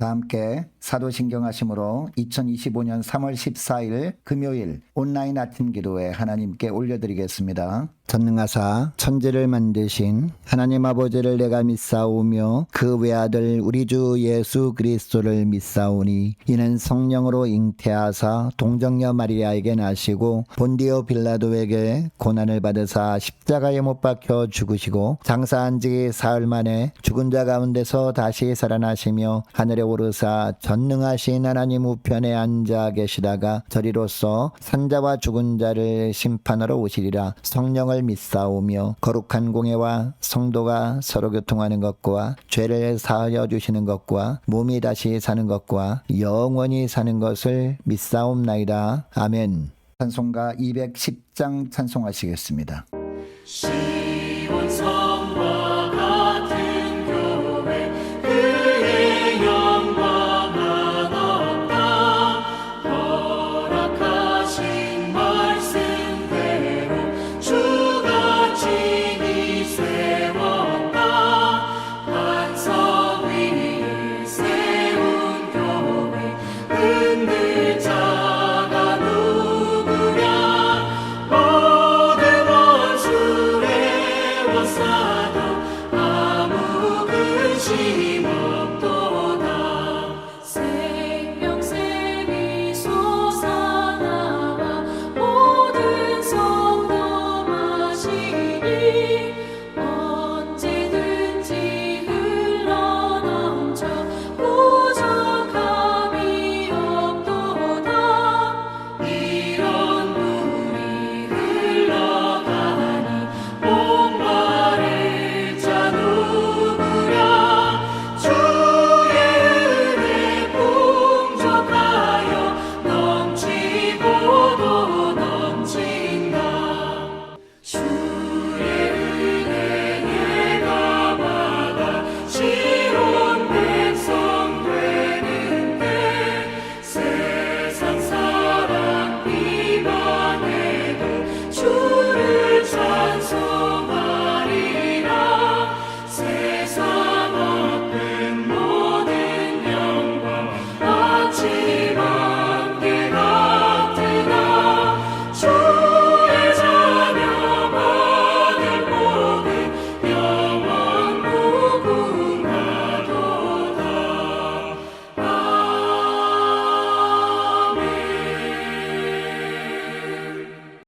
다 함께 사도신경 하심으로 2025년 3월 14일 금요일 온라인 아침 기도에 하나님께 올려드리겠습니다. 전능하사 천지를 만드신 하나님 아버지를 내가 믿사오며 그 외아들 우리 주 예수 그리스도를 믿사오니 이는 성령으로 잉태하사 동정녀 마리아에게 나시고 본디오 빌라도에게 고난을 받으사 십자가에 못 박혀 죽으시고 장사한 지 사흘 만에 죽은 자 가운데서 다시 살아나시며 하늘에 오르사 전능하신 하나님 우편에 앉아 계시다가 저리로서 산자와 죽은 자를 심판하러 오시리라. 성령을 믿사오며 거룩한 공예와 성도가 서로 교통하는 것과 죄를 사하여 주시는 것과 몸이 다시 사는 것과 영원히 사는 것을 믿사옵나이다. 아멘. 찬송가 210장 찬송하시겠습니다. 시온성과 같은 교회 그의 영광 한없다. 허락하신 말씀대로 주가 친히 세웠다. 반석 위에 세운 교회 흔들 자가 누구랴. 모든 원수의 원사도 아무 근심 없도다. 생명샘이 솟아나와 모든 성도 마시니 언제든지 흘러넘쳐 부족함이 없도다. 이런 물이 흘러가니 목마를 자 누구랴. 주의 은혜 풍족하여 넘치고도 넘친다. 주의 은혜 내가 받아 시온 백성 되는데 세상 사람 비방해도 주를 찬송하리라. 세상 얻은 모든 영광 아침 안개 같으나 주의 자녀 받을 복은 영원 무궁하도다. 아멘.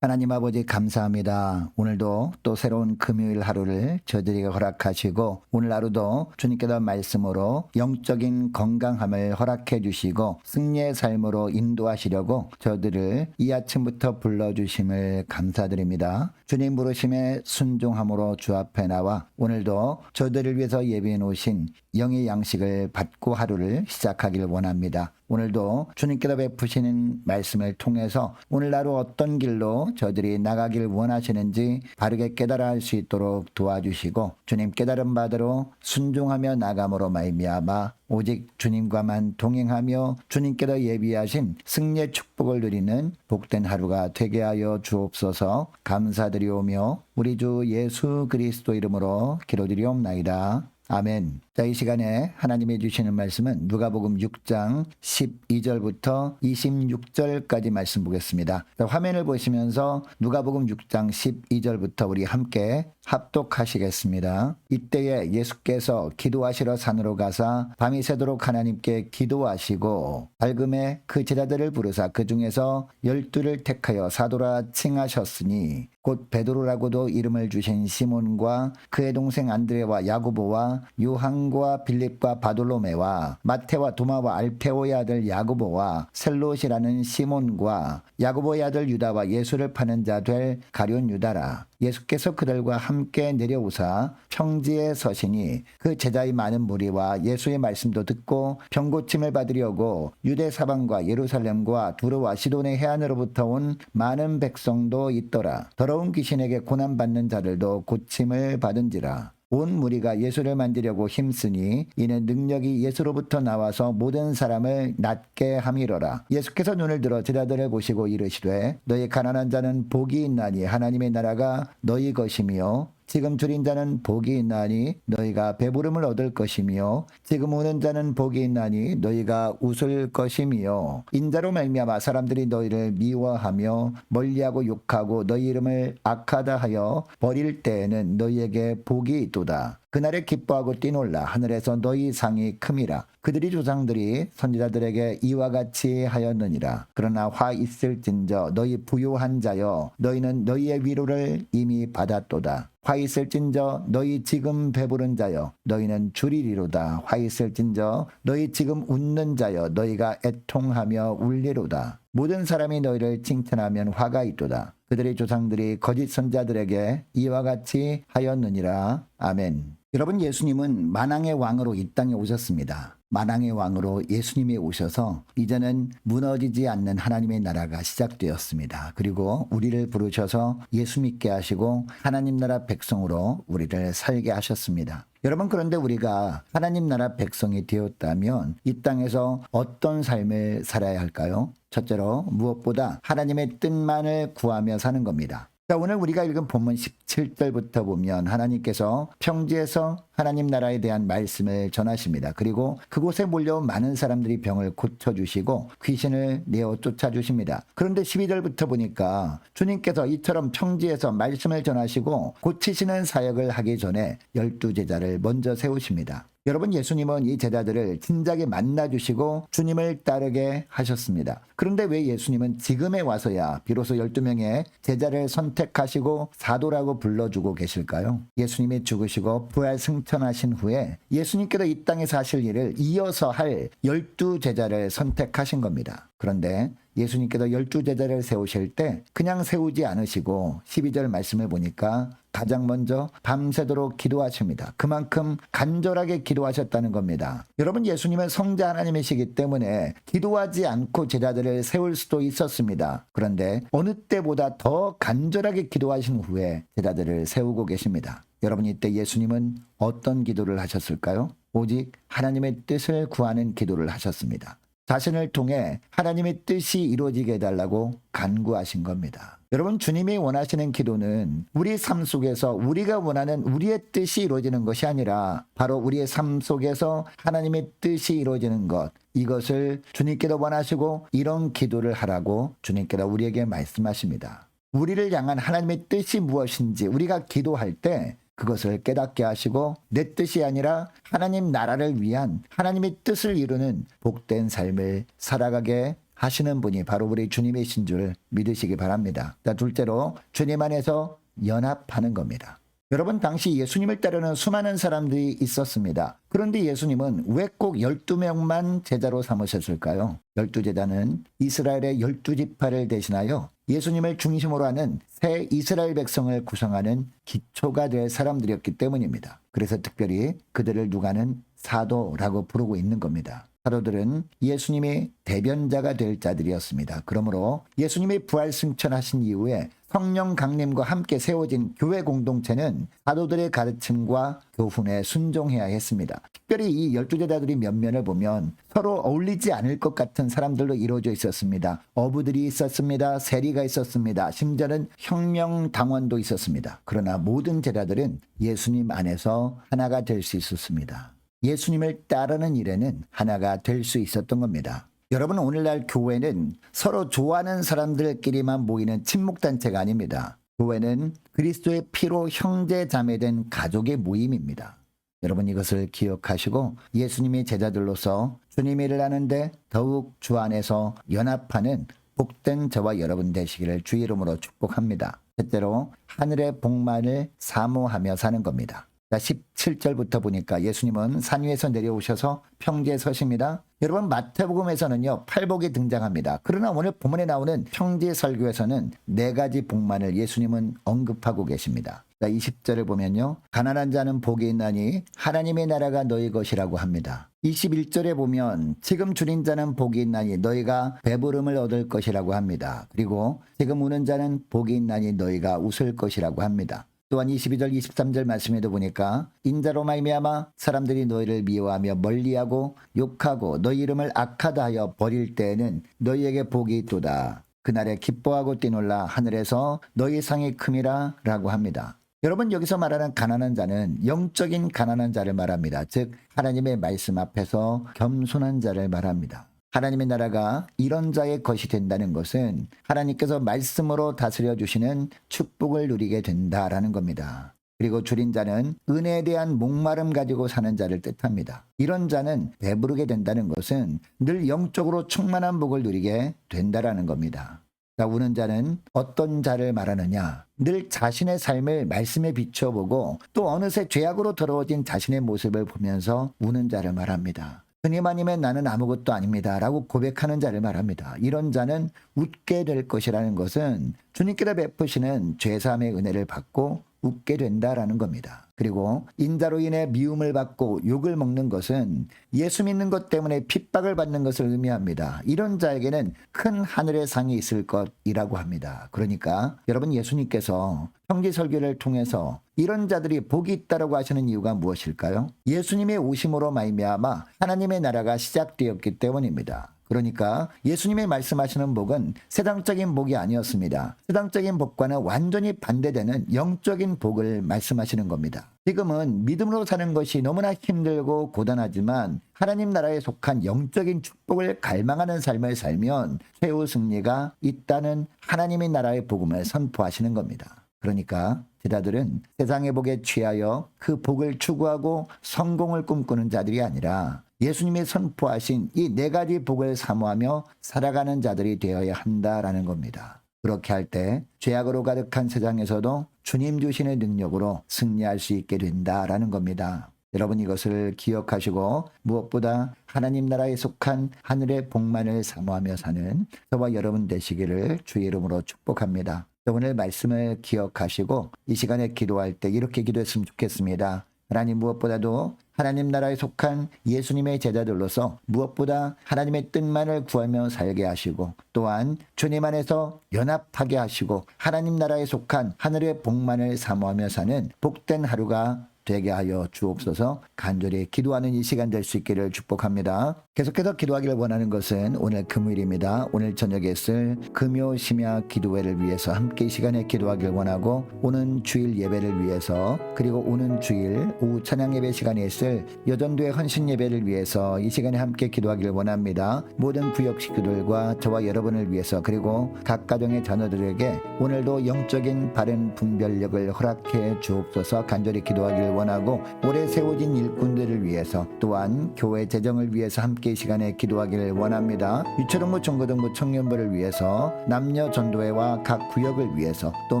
하나님 아버지 감사합니다. 오늘도 또 새로운 금요일 하루를 저희들에게 허락하시고 오늘 하루도 주님께서 말씀으로 영적인 건강함을 허락해 주시고 승리의 삶으로 인도하시려고 저희들을 이 아침부터 불러주심을 감사드립니다. 주님 부르심에 순종함으로 주 앞에 나와 오늘도 저희들을 위해서 예비해 놓으신 영의 양식을 받고 하루를 시작하길 원합니다. 오늘도 주님께서 베푸시는 말씀을 통해서 오늘 하루 어떤 길로 저들이 나가길 원하시는지 바르게 깨달아 할 수 있도록 도와주시고 주님 깨달은 바대로 순종하며 나감으로 말미암아 오직 주님과만 동행하며 주님께서 예비하신 승리의 축복을 누리는 복된 하루가 되게 하여 주옵소서. 감사드리오며 우리 주 예수 그리스도 이름으로 기도드리옵나이다. 아멘. 자, 이 시간에 하나님이 주시는 말씀은 누가복음 6장 12절부터 26절까지 말씀 보겠습니다. 자, 화면을 보시면서 누가복음 6장 12절부터 우리 함께 합독하시겠습니다. 이때에 예수께서 기도하시러 산으로 가사 밤이 새도록 하나님께 기도하시고 밝음에 그 제자들을 부르사 그 중에서 12를 택하여 사도라 칭하셨으니 곧 베드로라고도 이름을 주신 시몬과 그의 동생 안드레와 야고보와 요한과 빌립과 바돌로메와 마태와 도마와 알페오의 아들 야고보와 셀롯이라는 시몬과 야고보의 아들 유다와 예수를 파는 자 될 가룟 유다라. 예수께서 그들과 함께 내려오사 평지에 서시니 그 제자의 많은 무리와 예수의 말씀도 듣고 병고침을 받으려고 유대 사방과 예루살렘과 두로와 시돈의 해안으로부터 온 많은 백성도 있더라. 더러운 귀신에게 고난받는 자들도 고침을 받은지라. 온 무리가 예수를 만지려고 힘쓰니 이는 능력이 예수로부터 나와서 모든 사람을 낫게 함이로라. 예수께서 눈을 들어 제자들을 보시고 이르시되 너희 가난한 자는 복이 있나니 하나님의 나라가 너희 것이며 지금 줄인 자는 복이 있나니 너희가 배부름을 얻을 것이며 지금 우는 자는 복이 있나니 너희가 웃을 것이며 인자로 말미암아 사람들이 너희를 미워하며 멀리하고 욕하고 너희 이름을 악하다 하여 버릴 때에는 너희에게 복이 있도다. 그날에 기뻐하고 뛰놀라 하늘에서 너희 상이 큼이라. 그들이 조상들이 선지자들에게 이와 같이 하였느니라. 그러나 화 있을진저 너희 부요한 자여 너희는 너희의 위로를 이미 받았도다. 화 있을진저 너희 지금 배부른 자여 너희는 줄이리로다. 화 있을진저 너희 지금 웃는 자여 너희가 애통하며 울리로다. 모든 사람이 너희를 칭찬하면 화가 있도다. 그들의 조상들이 거짓 선자들에게 이와 같이 하였느니라. 아멘. 여러분, 예수님은 만왕의 왕으로 이 땅에 오셨습니다. 만왕의 왕으로 예수님이 오셔서 이제는 무너지지 않는 하나님의 나라가 시작되었습니다. 그리고 우리를 부르셔서 예수 믿게 하시고 하나님 나라 백성으로 우리를 살게 하셨습니다. 여러분, 그런데 우리가 하나님 나라 백성이 되었다면 이 땅에서 어떤 삶을 살아야 할까요? 첫째로 무엇보다 하나님의 뜻만을 구하며 사는 겁니다. 자, 오늘 우리가 읽은 본문 17절부터 보면 하나님께서 평지에서 하나님 나라에 대한 말씀을 전하십니다. 그리고 그곳에 몰려온 많은 사람들이 병을 고쳐주시고 귀신을 내어 쫓아주십니다. 그런데 12절부터 보니까 주님께서 이처럼 평지에서 말씀을 전하시고 고치시는 사역을 하기 전에 12제자를 먼저 세우십니다. 여러분, 예수님은 이 제자들을 진작에 만나주시고 주님을 따르게 하셨습니다. 그런데 왜 예수님은 지금에 와서야 비로소 12명의 제자를 선택하시고 사도라고 불러주고 계실까요? 예수님이 죽으시고 부활 승천하신 후에 예수님께서 이 땅에서 하실 일을 이어서 할 12제자를 선택하신 겁니다. 그런데 예수님께서 12제자를 세우실 때 그냥 세우지 않으시고 12절 말씀을 보니까 가장 먼저 밤새도록 기도하십니다. 그만큼 간절하게 기도하셨다는 겁니다. 여러분, 예수님은 성자 하나님이시기 때문에 기도하지 않고 제자들을 세울 수도 있었습니다. 그런데 어느 때보다 더 간절하게 기도하신 후에 제자들을 세우고 계십니다. 여러분, 이때 예수님은 어떤 기도를 하셨을까요? 오직 하나님의 뜻을 구하는 기도를 하셨습니다. 자신을 통해 하나님의 뜻이 이루어지게 해달라고 간구하신 겁니다. 여러분, 주님이 원하시는 기도는 우리 삶 속에서 우리가 원하는 우리의 뜻이 이루어지는 것이 아니라 바로 우리의 삶 속에서 하나님의 뜻이 이루어지는 것, 이것을 주님께서 원하시고 이런 기도를 하라고 주님께서 우리에게 말씀하십니다. 우리를 향한 하나님의 뜻이 무엇인지 우리가 기도할 때 그것을 깨닫게 하시고 내 뜻이 아니라 하나님 나라를 위한 하나님의 뜻을 이루는 복된 삶을 살아가게 하시는 분이 바로 우리 주님이신 줄 믿으시기 바랍니다. 자, 둘째로 주님 안에서 연합하는 겁니다. 여러분, 당시 예수님을 따르는 수많은 사람들이 있었습니다. 그런데 예수님은 왜 꼭 12명만 제자로 삼으셨을까요? 12제자는 이스라엘의 12지파를 대신하여 예수님을 중심으로 하는 새 이스라엘 백성을 구성하는 기초가 될 사람들이었기 때문입니다. 그래서 특별히 그들을 누가는 사도라고 부르고 있는 겁니다. 사도들은 예수님이 대변자가 될 자들이었습니다. 그러므로 예수님이 부활 승천하신 이후에 성령 강림과 함께 세워진 교회 공동체는 사도들의 가르침과 교훈에 순종해야 했습니다. 특별히 이 12제자들이 면면을 보면 서로 어울리지 않을 것 같은 사람들로 이루어져 있었습니다. 어부들이 있었습니다. 세리가 있었습니다. 심지어는 혁명당원도 있었습니다. 그러나 모든 제자들은 예수님 안에서 하나가 될 수 있었습니다. 예수님을 따르는 일에는 하나가 될 수 있었던 겁니다. 여러분, 오늘날 교회는 서로 좋아하는 사람들끼리만 모이는 친목단체가 아닙니다. 교회는 그리스도의 피로 형제 자매된 가족의 모임입니다. 여러분, 이것을 기억하시고 예수님이 제자들로서 주님 일을 하는데 더욱 주 안에서 연합하는 복된 저와 여러분 되시기를 주의 이름으로 축복합니다. 첫째로 하늘의 복만을 사모하며 사는 겁니다. 자, 17절부터 보니까 예수님은 산 위에서 내려오셔서 평지에 서십니다. 여러분, 마태복음에서는요, 팔복이 등장합니다. 그러나 오늘 본문에 나오는 평지 설교에서는 4가지 복만을 예수님은 언급하고 계십니다. 자, 20절을 보면요, 가난한 자는 복이 있나니 하나님의 나라가 너희 것이라고 합니다. 21절에 보면 지금 줄인 자는 복이 있나니 너희가 배부름을 얻을 것이라고 합니다. 그리고 지금 우는 자는 복이 있나니 너희가 웃을 것이라고 합니다. 또한 22절 23절 말씀에도 보니까 인자로 말미암아 사람들이 너희를 미워하며 멀리하고 욕하고 너희 이름을 악하다 하여 버릴 때에는 너희에게 복이 있도다. 그날에 기뻐하고 뛰놀라 하늘에서 너희 상이 큼이라 라고 합니다. 여러분, 여기서 말하는 가난한 자는 영적인 가난한 자를 말합니다. 즉 하나님의 말씀 앞에서 겸손한 자를 말합니다. 하나님의 나라가 이런 자의 것이 된다는 것은 하나님께서 말씀으로 다스려 주시는 축복을 누리게 된다라는 겁니다. 그리고 줄인 자는 은혜에 대한 목마름 가지고 사는 자를 뜻합니다. 이런 자는 배부르게 된다는 것은 늘 영적으로 충만한 복을 누리게 된다라는 겁니다. 자, 우는 자는 어떤 자를 말하느냐? 늘 자신의 삶을 말씀에 비춰보고 또 어느새 죄악으로 더러워진 자신의 모습을 보면서 우는 자를 말합니다. 주님 아니면 나는 아무것도 아닙니다 라고 고백하는 자를 말합니다. 이런 자는 웃게 될 것이라는 것은 주님께서 베푸시는 죄사함의 은혜를 받고 웃게 된다라는 겁니다. 그리고 인자로 인해 미움을 받고 욕을 먹는 것은 예수 믿는 것 때문에 핍박을 받는 것을 의미합니다. 이런 자에게는 큰 하늘의 상이 있을 것이라고 합니다. 그러니까 여러분, 예수님께서 형제 설교를 통해서 이런 자들이 복이 있다라고 하시는 이유가 무엇일까요? 예수님의 오심으로 말미암아 하나님의 나라가 시작되었기 때문입니다. 그러니까 예수님이 말씀하시는 복은 세상적인 복이 아니었습니다. 세상적인 복과는 완전히 반대되는 영적인 복을 말씀하시는 겁니다. 지금은 믿음으로 사는 것이 너무나 힘들고 고단하지만 하나님 나라에 속한 영적인 축복을 갈망하는 삶을 살면 최후 승리가 있다는 하나님의 나라의 복음을 선포하시는 겁니다. 그러니까 제자들은 세상의 복에 취하여 그 복을 추구하고 성공을 꿈꾸는 자들이 아니라 예수님이 선포하신 이 네 가지 복을 사모하며 살아가는 자들이 되어야 한다라는 겁니다. 그렇게 할 때 죄악으로 가득한 세상에서도 주님 주시는 능력으로 승리할 수 있게 된다라는 겁니다. 여러분, 이것을 기억하시고 무엇보다 하나님 나라에 속한 하늘의 복만을 사모하며 사는 저와 여러분 되시기를 주의 이름으로 축복합니다. 오늘 말씀을 기억하시고 이 시간에 기도할 때 이렇게 기도했으면 좋겠습니다. 하나님, 무엇보다도 하나님 나라에 속한 예수님의 제자들로서 무엇보다 하나님의 뜻만을 구하며 살게 하시고 또한 주님 안에서 연합하게 하시고 하나님 나라에 속한 하늘의 복만을 사모하며 사는 복된 하루가 되게 하여 주옵소서. 간절히 기도하는 이 시간 될 수 있기를 축복합니다. 계속해서 기도하기를 원하는 것은 오늘 금요일입니다. 오늘 저녁에 쓸 금요 심야 기도회를 위해서 함께 이 시간에 기도하기를 원하고, 오는 주일 예배를 위해서, 그리고 오는 주일 오후 찬양 예배 시간에 있을 여전도의 헌신 예배를 위해서 이 시간에 함께 기도하기를 원합니다. 모든 구역 식구들과 저와 여러분을 위해서, 그리고 각 가정의 자녀들에게 오늘도 영적인 바른 분별력을 허락해 주옵소서. 간절히 기도하기를 원하고, 올해 세워진 일꾼들을 위해서 또한 교회 재정을 위해서 함께 이 시간에 기도하기를 원합니다. 유초등부 중고등부 청년부를 위해서, 남녀 전도회와 각 구역을 위해서, 또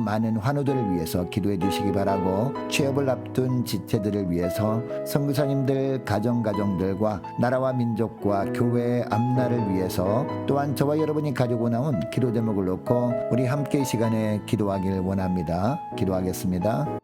많은 환우들을 위해서 기도해 주시기 바라고, 취업을 앞둔 지체들을 위해서, 선교사님들 가정들과 나라와 민족과 교회의 앞날을 위해서, 또한 저와 여러분이 가지고 나온 기도 제목을 놓고 우리 함께 이 시간에 기도하기를 원합니다. 기도하겠습니다.